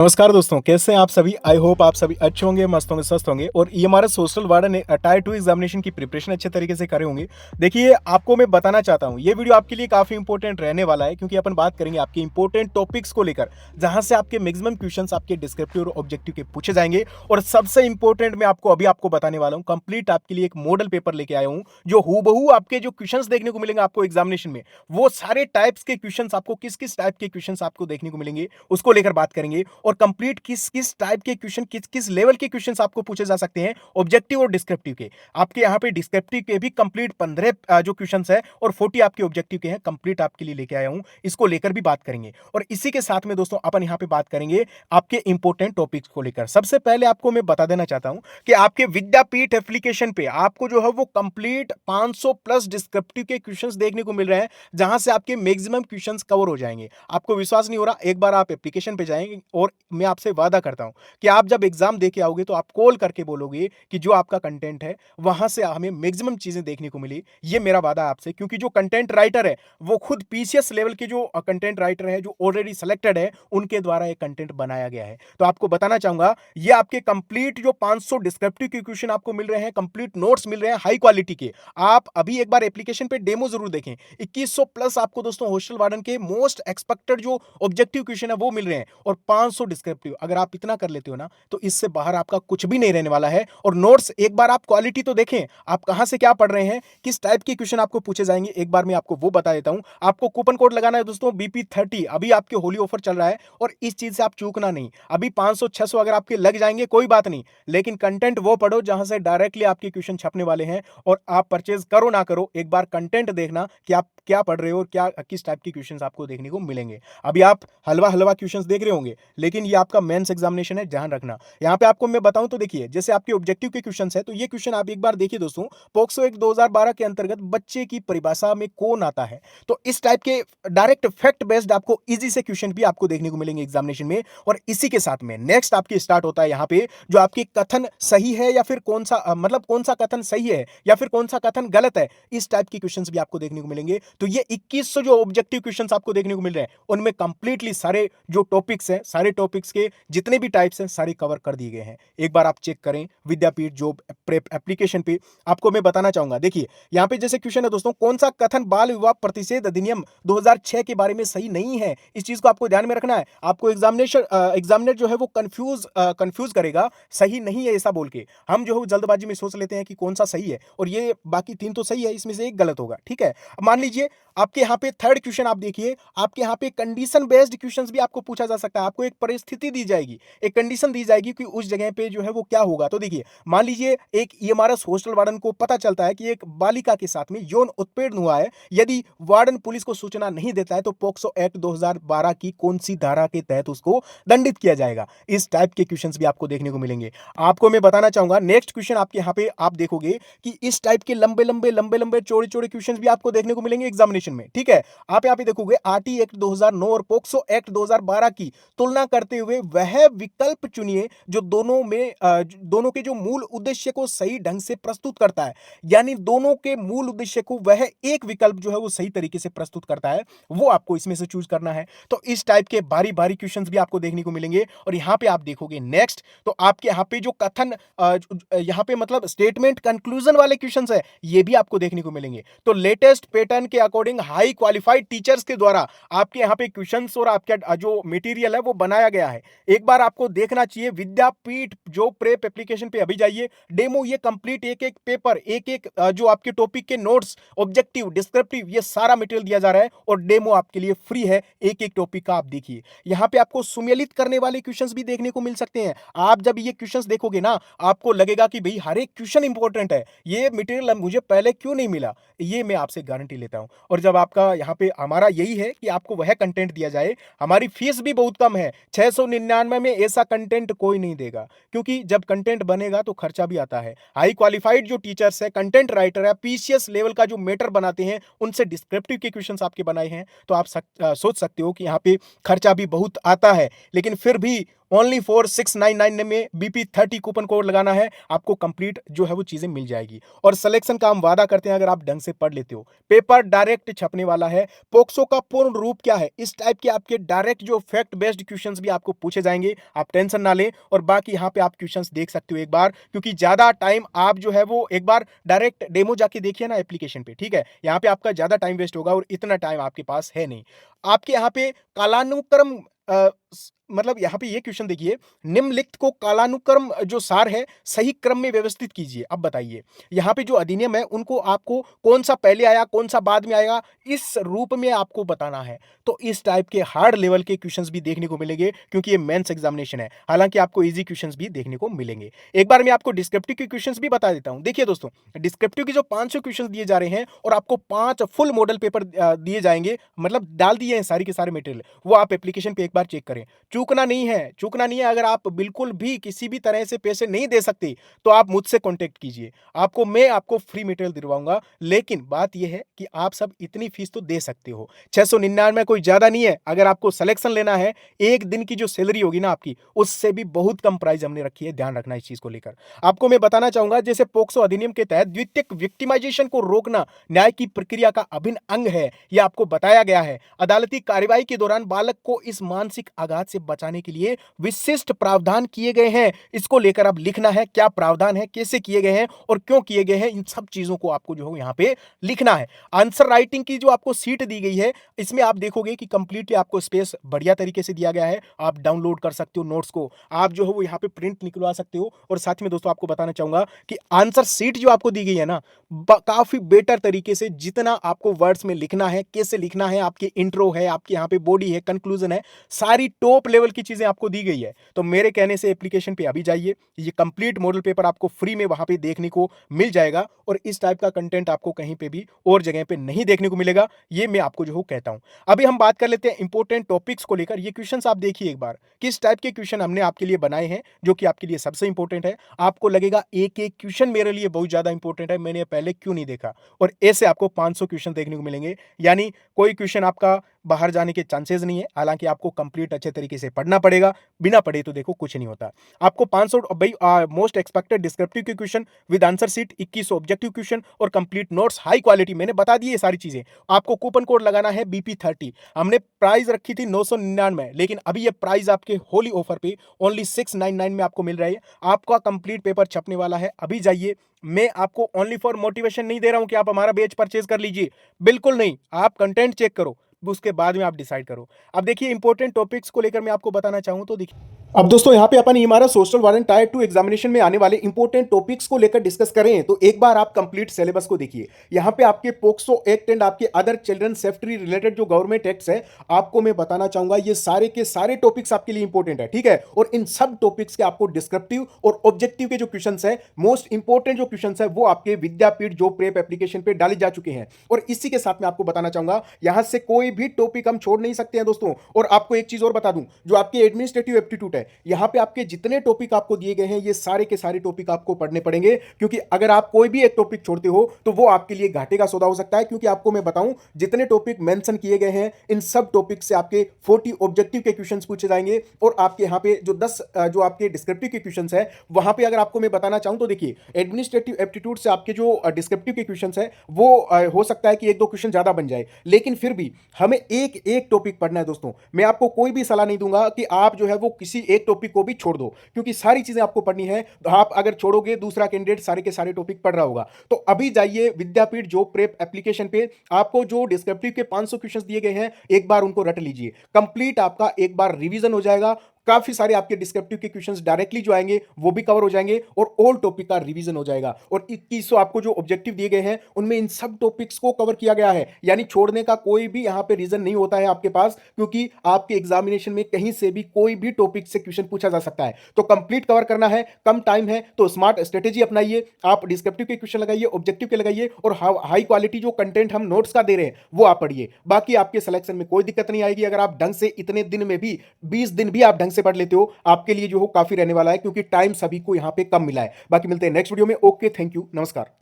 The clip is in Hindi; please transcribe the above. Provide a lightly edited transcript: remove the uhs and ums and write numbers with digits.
नमस्कार दोस्तों, कैसे हैं आप सभी? आई होप आप सभी अच्छे होंगे, मस्त होंगे, स्वस्थ होंगे और ये हमारा सोशल वार्डन ने टायर 2 एग्जामिनेशन की प्रिपरेशन अच्छे तरीके से करे होंगे। देखिए, आपको मैं बताना चाहता हूँ, ये वीडियो आपके लिए काफ़ी इंपॉर्टेंट रहने वाला है क्योंकि अपन बात करेंगे आपके इंपॉर्टेंट टॉपिक्स को लेकर, जहाँ से आपके मैक्सिमम क्वेश्चंस आपके डिस्क्रिप्टिव और ऑब्जेक्टिव के पूछे जाएंगे। और सबसे इंपॉर्टेंट मैं आपको बताने वाला हूँ, कंप्लीट आपके लिए एक मॉडल पेपर लेके आया हूँ, जो हूबहू आपके जो क्वेश्चंस देखने को मिलेंगे आपको एग्जामिनेशन में, वो सारे टाइप्स के क्वेश्चंस आपको किस-किस टाइप के क्वेश्चंस आपको देखने को मिलेंगे, उसको लेकर बात करेंगे। और कंप्लीट किस-किस टाइप के क्वेश्चन किस-किस लेवल के क्वेश्चंस आपको पूछे जा सकते हैं ऑब्जेक्टिव और डिस्क्रिप्टिव के। आपके यहाँ पे डिस्क्रिप्टिव के भी कंप्लीट 15 जो क्वेश्चंस है और 40 आपके ऑब्जेक्टिव के हैं, कंप्लीट आपके लिए लेके आया हूं। इसको लेकर भी बात करेंगे और इसी के साथ में दोस्तों अपन यहाँ पे बात करेंगे आपके इंपॉर्टेंट टॉपिक्स को लेकर। सबसे पहले आपको मैं बता देना चाहता हूं कि आपके विद्यापीठ एप्लीकेशन पे आपको जो है वो कंप्लीट 500 प्लस डिस्क्रिप्टिव के क्वेश्चंस देखने को मिल रहे हैं, जहां से आपके मैक्सिमम क्वेश्चंस कवर हो जाएंगे। आपको विश्वास नहीं हो रहा, एक बार आप एप्लीकेशन पे जाएंगे और मैं आपसे वादा करता हूं कि आप जब एग्जाम दे के आओगे तो आप कॉल करके बोलोगे कि जो आपका कंटेंट है वहां से हमें मैक्सिमम चीजें देखने को मिली। ये मेरा वादा है आपसे, क्योंकि जो कंटेंट राइटर है वो खुद पीसीएस लेवल के जो कंटेंट राइटर है जो ऑलरेडी सिलेक्टेड है, उनके द्वारा ये कंटेंट बनाया गया है। तो आपको बताना चाहूंगा, ये आपके कंप्लीट जो 500 डिस्क्रिप्टिव के क्वेश्चन आपको मिल रहे हैं, कंप्लीट नोट्स मिल रहे हैं हाई क्वालिटी के। आप अभी एक बार एप्लीकेशन पे डेमो जरूर देखें। 2100 प्लस आपको दोस्तों हॉस्टल वार्डन के मोस्ट एक्सपेक्टेड जो ऑब्जेक्टिव क्वेश्चन है वो मिल रहे हैं और 500 डिस्क्रिप्टिव। अगर आप इतना कर लेते हो ना, तो इससे बाहर आपका कुछ भी नहीं रहने वाला है। और नोट्स एक बार आप क्वालिटी तो देखें, आप कहां से क्या पढ़ रहे हैं, किस टाइप के क्वेश्चन आपको पूछे जाएंगे, एक बार मैं आपको वो बता देता हूं। आपको कूपन कोड लगाना है दोस्तों BP30, अभी आपके होली ऑफर चल रहा है और इस चीज से आप चूकना नहीं। अभी 500-600 अगर आपके लग जाएंगे कोई बात नहीं, लेकिन कंटेंट वो पढ़ो जहां से डायरेक्टली आपके क्वेश्चन छपने वाले हैं। और आप परचेज करो ना करो, एक बार कंटेंट देखना कि आप क्या पढ़ रहे हो और क्या किस टाइप के क्वेश्चंस आपको देखने को मिलेंगे। अभी आप हलवा हलवा क्वेश्चंस देख रहे होंगे, लेकिन ये आपका मेंस एग्जामिनेशन है, ध्यान रखना। यहाँ पे आपको मैं बताऊं तो देखिए, जैसे आपके ऑब्जेक्टिव के क्वेश्चंस है, तो ये क्वेश्चन आप एक बार देखिए दोस्तों, पोक्सो एक्ट 2012 के अंतर्गत बच्चे की परिभाषा में कौन आता है। तो इस टाइप के डायरेक्ट फैक्ट बेस्ड आपको इजी से क्वेश्चन भी आपको देखने को मिलेंगे एग्जामिनेशन में। और इसी के साथ में नेक्स्ट आपकी स्टार्ट होता है यहाँ पे, जो आपकी कथन सही है या फिर कौन सा मतलब कौन सा कथन सही है या फिर कौन सा कथन गलत है, इस टाइप के क्वेश्चंस भी आपको देखने को मिलेंगे। तो ये 2100 जो ऑब्जेक्टिव क्वेश्चंस आपको देखने को मिल रहे हैं, उनमें कंप्लीटली सारे जो टॉपिक्स हैं, सारे टॉपिक्स के जितने भी टाइप्स हैं सारे कवर कर दिए गए हैं। एक बार आप चेक करें विद्यापीठ जॉब प्रेप एप्लीकेशन पे। आपको मैं बताना चाहूंगा, देखिए यहां पे जैसे क्वेश्चन है दोस्तों, कौन सा कथन बाल विवाह प्रतिषेध अधिनियम 2006 के बारे में सही नहीं है। इस चीज को आपको ध्यान में रखना है। आपको एग्जामिनर जो है वो कंफ्यूज करेगा, सही नहीं है ऐसा बोल के। हम जो है जल्दबाजी में सोच लेते हैं कि कौन सा सही है, और ये बाकी 3 तो सही है, इसमें से एक गलत होगा। ठीक है, मान लीजिए आपके यहाँ पे थर्ड क्वेश्चन आप देखिए, आपके यहाँ पे कंडीशन बेस्ड क्वेश्चंस भी आपको पूछा जा सकता है। आपको एक परिस्थिति दी जाएगी, एक कंडीशन दी जाएगी कि उस जगह पे जो है वो क्या होगा। तो देखिए, मान लीजिए एक ईएमआरएस हॉस्टल वार्डन को पता चलता है कि एक बालिका के साथ में यौन उत्पीड़न हुआ है। यदि वार्डन पुलिस को सूचना नहीं देता है, तो पोक्सो एक्ट 2012 की कौन सी धारा के तहत उसको दंडित किया जाएगा। इस टाइप के क्वेश्चंस भी आपको देखने को मिलेंगे। आपको मैं बताना चाहूंगा, नेक्स्ट क्वेश्चन आपके यहाँ पे आप देखोगे कि इस टाइप के लंबे चौड़े क्वेश्चंस भी आपको देखने को मिलेंगे एग्जामिनेशन में। ठीक है, आप यहाँ पे देखोगे आरटी एक्ट 2009 और पोक्सो एक्ट 2012 की तुलना करते हुए वह विकल्प चुनिए जो दोनों के जो मूल उद्देश्य को सही ढंग से प्रस्तुत करता है। यानी दोनों के मूल उद्देश्य को वह एक विकल्प जो है वो सही तरीके से प्रस्तुत करता है, वो आपको इसमें से चूज करना है। तो इस टाइप के भारी भारी क्वेश्चंस भी आपको देखने को मिलेंगे। और यहाँ पे आप देखोगे नेक्स्ट, तो आपके यहाँ पे जो कथन यहाँ पे मतलब स्टेटमेंट कंक्लूजन वाले क्वेश्चंस है, ये भी आपको देखने को मिलेंगे। तो लेटेस्ट पैटर्न के अकॉर्डिंग हाई क्वालिफाइड टीचर्स के द्वारा आपके यहाँ पे क्वेश्चंस और आपका जो मटेरियल है वो बनाया गया है। एक बार आपको देखना चाहिए विद्यापीठ जो प्रेप एप्लीकेशन पे अभी जाइए, डेमो ये कंप्लीट एक एक पेपर, एक एक जो आपके टॉपिक के नोट्स, ऑब्जेक्टिव, डिस्क्रिप्टिव, ये सारा मटेरियल दिया जा रहा है और डेमो आपके लिए फ्री है। एक एक टॉपिक का आप देखिए। यहाँ पे आपको सुमेलित करने वाले क्वेश्चंस भी देखने को मिल सकते हैं। आप जब ये क्वेश्चंस देखोगे ना, आपको लगेगा कि भाई हर एक क्वेश्चन इंपॉर्टेंट है, ये मटेरियल मुझे पहले क्यों नहीं मिला। ये मैं आपसे गारंटी लेता हूं। और जब आपका यहाँ पे हमारा यही है कि आपको वह कंटेंट दिया जाए, हमारी फीस भी बहुत कम है, 699 में ऐसा कंटेंट कोई नहीं देगा, क्योंकि जब कंटेंट बनेगा तो खर्चा भी आता है। हाई क्वालिफाइड जो टीचर्स है, कंटेंट राइटर है, पीसीएस लेवल का जो मैटर बनाते हैं, उनसे डिस्क्रिप्टिव के क्वेश्चंस आपके बनाए हैं। तो आप सोच सकते हो कि यहाँ पे खर्चा भी बहुत आता है, लेकिन फिर भी ओनली फॉर 699 में BP30 कूपन कोड लगाना है, आपको कंप्लीट जो है वो चीजें मिल जाएगी। और सिलेक्शन का हम वादा करते हैं अगर आप ढंग से पढ़ लेते हो, पेपर डायरेक्ट छपने वाला है। पोक्सो का पूर्ण रूप क्या है, इस टाइप के आपके डायरेक्ट जो फैक्ट बेस्ड क्वेश्चंस भी आपको पूछे जाएंगे, आप टेंशन ना लें। और बाकी यहाँ पे आप क्वेश्चंस देख सकते हो एक बार, क्योंकि ज्यादा टाइम आप जो है वो एक बार डायरेक्ट डेमो जाके देखिए ना एप्लीकेशन पे, ठीक है। यहाँ पे आपका ज्यादा टाइम वेस्ट होगा और इतना टाइम आपके पास है नहीं। आपके यहाँ पे कालानुक्रम मतलब यहाँ पे ये क्वेश्चन देखिए, निम्नलिखित को कालानुक्रम जो सार है सही क्रम में व्यवस्थित कीजिए। अब बताइए यहाँ पे जो अधिनियम है उनको आपको कौन सा पहले आया कौन सा बाद में आएगा, इस रूप में आपको बताना है। तो इस टाइप के हार्ड लेवल के क्वेश्चंस भी देखने को मिलेंगे, क्योंकि ये मेंस एग्जामिनेशन है। हालांकि आपको इजी क्वेश्चंस भी देखने को मिलेंगे। एक बार मैं आपको डिस्क्रिप्टिव के क्वेश्चंस भी बता देता हूं। देखिए दोस्तों, डिस्क्रिप्टिव के जो 500 क्वेश्चंस दिए जा रहे हैं और आपको 5 फुल मॉडल पेपर दिए जाएंगे, मतलब डाल दिए हैं सारी के सारे मटेरियल, वो आप एप्लीकेशन पे एक बार चेक करें। चूकना नहीं है, चूकना नहीं है। अगर आप बिल्कुल भी किसी भी तरह से पैसे नहीं दे सकते तो आप मुझसे कांटेक्ट कीजिए, मैं आपको फ्री मटेरियल दिलवाऊंगा। लेकिन बात यह है कि आप सब इतनी फीस तो दे सकते हो, 699 कोई ज्यादा नहीं है। अगर आपको सिलेक्शन लेना है, एक दिन की जो सैलरी होगी ना आपकी, उससे भी बहुत कम प्राइस हमने रखी है, ध्यान रखना इस चीज को लेकर। आपको मैं बताना चाहूंगा, जैसे पोक्सो अधिनियम के तहत द्वितीयक विक्टिमाइजेशन को रोकना न्याय की प्रक्रिया का अभिन्न अंग है, यह आपको बताया गया है। अदालती कार्यवाही के दौरान बालक को इस मानसिक आघात से बचाने के लिए विशिष्ट प्रावधान किए गए हैं। इसको लेकर अब लिखना है, क्या प्रावधान है, कैसे किए गए हैं और क्यों किए गए हैं, इन सब चीजों को आपको जो है यहां पे लिखना है। आंसर राइटिंग की जो आपको सीट दी गई है, इसमें आप देखोगे कि कंप्लीटली आपको स्पेस बढ़िया तरीके से दिया गया है। आप डाउनलोड कर सकते हो नोट्स को, आप जो है वो यहाँ पे प्रिंट निकलवा सकते हो। और साथ में दोस्तों आपको बताना चाहूंगा कि आंसर सीट जो आपको दी गई है ना, काफी बेटर तरीके से जितना आपको वर्ड्स में लिखना है, कैसे लिखना है, आपके इंट्रो है, आपके यहाँ पे बॉडी है, कंक्लूजन है, सारी टॉप लेवल की चीजें आपको दी गई है। तो मेरे कहने से एप्लीकेशन पे अभी जाइए, ये कंप्लीट मॉडल पेपर आपको फ्री में वहां पे देखने को मिल जाएगा। और इस टाइप का कंटेंट आपको कहीं पे भी और जगह पे नहीं देखने को मिलेगा, ये मैं आपको जो कहता हूं। अभी हम बात कर लेते हैं इंपॉर्टेंट टॉपिक्स को लेकर। ये क्वेश्चंस आप देखिए एक बार, किस टाइप के क्वेश्चन हमने आपके लिए बनाए हैं, जो कि आपके लिए सबसे इंपॉर्टेंट है। आपको लगेगा एक एक क्वेश्चन मेरे लिए बहुत ज्यादा इंपॉर्टेंट है, मैंने पहले क्यों नहीं देखा। और ऐसे आपको 500 क्वेश्चन देखने को मिलेंगे, यानी कोई क्वेश्चन आपका बाहर जाने के चांसेस नहीं है। हालांकि आपको कंप्लीट अच्छे तरीके से पढ़ना पड़ेगा, बिना पढ़े तो देखो कुछ नहीं होता। आपको 500 भाई मोस्ट एक्सपेक्टेड डिस्क्रिप्टिव के question with answer sheet, 21 objective question और कंप्लीट नोट्स हाई क्वालिटी, मैंने बता दी ये सारी चीजें। आपको कूपन कोड लगाना है BP30। हमने प्राइस रखी थी 999, लेकिन अभी ये प्राइस आपके होली ऑफर पे ओनली 699 में आपको मिल रहा है। आपका कंप्लीट पेपर छपने वाला है, अभी जाइए। मैं आपको ओनली फॉर मोटिवेशन नहीं दे रहा हूं कि आप हमारा बैच परचेज कर लीजिए, बिल्कुल नहीं। आप कंटेंट चेक करो, उसके बाद में आप डिसाइड करो। अब देखिए इंपॉर्टेंट टॉपिक्स को लेकर मैं आपको बताना चाहूं तो देखिए, अब दोस्तों यहाँ पे अपन हमारा सोशल वार्डन टायर 2 एग्जामिनेशन में आने वाले इंपॉर्टेंट टॉपिक्स को लेकर डिस्कस करें, तो एक बार आप कंप्लीट सिलेबस को देखिए। यहाँ पे आपके पोक्सो एक्ट एंड आपके अदर चिल्ड्रन सेफ्टी रिलेटेड जो गवर्नमेंट एक्ट्स है, आपको मैं बताना चाहूंगा ये सारे के सारे टॉपिक्स आपके लिए इंपॉर्टेंट है, ठीक है। और इन सब टॉपिक्स के आपको डिस्क्रिप्टिव और ऑब्जेक्टिव के जो क्वेश्चन है, मोस्ट इंपॉर्टेंट जो क्वेश्चन है, वो आपके विद्यापीठ जो प्रेप एप्लीकेशन पे डाले जा चुके हैं। और इसी के साथ में आपको बताना चाहूंगा, यहां से कोई भी टॉपिक हम छोड़ नहीं सकते हैं दोस्तों। और आपको एक चीज और बता दूं, जो आपकी एडमिनिस्ट्रेटिव एप्टीट्यूड है, यहां पे आपके जितने टॉपिक आपको दिए गए हैं, ये सारे के सारे टॉपिक आपको पढ़ने पड़ेंगे। क्योंकि अगर आप कोई भी एक टॉपिक छोड़ते हो तो वो आपके लिए घाटे का सौदा हो सकता है। क्योंकि आपको मैं बताऊं, जितने टॉपिक मेंशन किए गए हैं, इन सब टॉपिक से आपके 40 ऑब्जेक्टिव के क्वेश्चंस पूछे जाएंगे। और आपके यहां पे जो 10 जो आपके डिस्क्रिप्टिव के क्वेश्चंस है, वहां पे अगर आपको मैं बताना चाहूं तो देखिए, एडमिनिस्ट्रेटिव एप्टीट्यूड से आपके जो डिस्क्रिप्टिव के क्वेश्चंस है, वो हो सकता है कि एक दो क्वेश्चन ज्यादा बन जाए, लेकिन फिर भी हमें एक एक टॉपिक पढ़ना है दोस्तों। मैं आपको कोई भी सलाह नहीं दूंगा कि आप जो है वो किसी एक टॉपिक को भी छोड़ दो, क्योंकि सारी चीजें आपको पढ़नी है। तो आप अगर छोड़ोगे, दूसरा कैंडिडेट सारे के सारे टॉपिक पढ़ रहा होगा। तो अभी जाइए विद्यापीठ जो प्रेप एप्लीकेशन पे, आपको जो डिस्क्रिप्टिव के 500 क्वेश्चंस दिए गए हैं, एक बार उनको रट लीजिए। कंप्लीट आपका एक बार रिवीजन हो जाएगा। काफी सारे आपके डिस्क्रिप्टिव के क्वेश्चंस डायरेक्टली जो आएंगे वो भी कवर हो जाएंगे, और ऑल टॉपिक का रिवीजन हो जाएगा। और 2100 आपको जो ऑब्जेक्टिव दिए गए हैं, उनमें इन सब टॉपिक्स को कवर किया गया है। यानी छोड़ने का कोई भी यहां पे रीजन नहीं होता है आपके पास, क्योंकि आपके एग्जामिनेशन में कहीं से भी कोई भी टॉपिक से क्वेश्चन पूछा जा सकता है। तो कंप्लीट कवर करना है, कम टाइम है, तो स्मार्ट स्ट्रेटेजी अपनाइए। आप डिस्क्रिप्टिव के क्वेश्चन लगाइए, ऑब्जेक्टिव के लगाइए, और हाई क्वालिटी जो कंटेंट हम नोट्स का दे रहे हैं वो आप पढ़िए। बाकी आपके सिलेक्शन में कोई दिक्कत नहीं आएगी। अगर आप ढंग से इतने दिन में भी, 20 दिन भी आप ढंग से पढ़ लेते हो, आपके लिए जो हो काफी रहने वाला है, क्योंकि टाइम सभी को यहां पे कम मिला है। बाकी मिलते हैं नेक्स्ट वीडियो में। ओके, थैंक यू, नमस्कार।